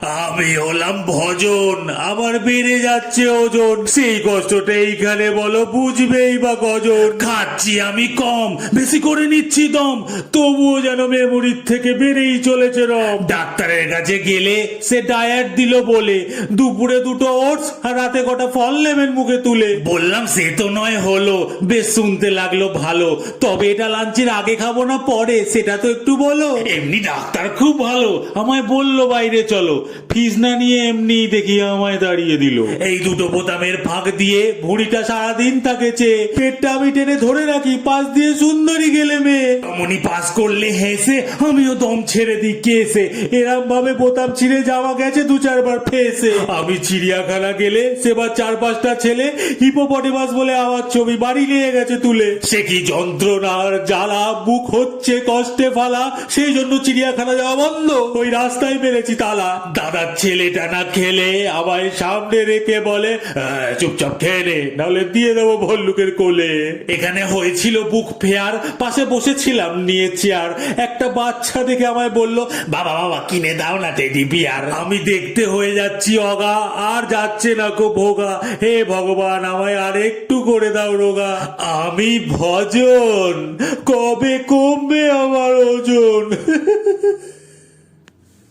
আমি হলাম ভজন, আমার বেড়ে যাচ্ছে ওজন, সেই কষ্টটা এইখানে বলো বুঝবেই বা কজন। খাচ্ছি আমি কম, বেশি করে নিচ্ছি দম, তবুও যেন মেমোরির থেকে বেড়েই চলেছে রম। ডাক্তারের কাছে গেলে সে ডায়েট দিল বলে দুপুরে দুটো ওটস আর রাতে কটা ফল নেবেন মুখে তুলে। বললাম সে তো নয় হলো, বেশ শুনতে লাগলো ভালো, তবে এটা লাঞ্চের আগে খাবো না পরে সেটা তো একটু বলো। এমনি ডাক্তার খুব ভালো, আমায় বললো বাইরে চলো, ফিস না নিয়ে এমনি দেখি আমায় দাঁড়িয়ে দিল। এই দুটো বোতামের ফাঁক দিয়ে ভুঁড়িটা সারাদিন থাকে চেয়ে, পেটটা আমি টেনে ধরে রাখি, পাশ দিয়ে সুন্দরী গেলে মেয়ে। অমনি পাস করলে হেসে আমিও দম ছেড়ে দিই কেসে, এরম ভাবে বোতাম ছিঁড়ে যাওয়া গেছে দু চারবার ফেসে। আমি চিড়িয়াখানা গেলে সেবার চার পাঁচটা ছেলে হিপোপটেমাস বলে আমার ছবি বাড়ি নিয়ে গেছে তুলে। সে কি যন্ত্রণার জ্বালা, বুক হচ্ছে কষ্টে ফালা, সেই জন্য চিড়িয়াখানা যাওয়া বন্ধ, ওই রাস্তায় মেরেছি তালা। দাদার ছেলেটা না খেলে আমায় সামনে রেখে বলে, চুপচাপ খেয়ে নে, নাহলে দিয়ে দেবো ভল্লুকের কোলে। এখানে হয়েছিল বুক ফেয়ার, পাশে বসেছিলাম নিয়ে চেয়ার, একটা বাচ্চা দেখে আমায় বলল, বাবা বাবা কিনে দাও না টেডি বিয়ার। আমি দেখতে হয়ে যাচ্ছি অগা, আর যাচ্ছে না কো ভোগা, হে ভগবান আমায় আর একটু করে দাও রোগা। আমি ভজন, কবে কমবে আমার ওজন।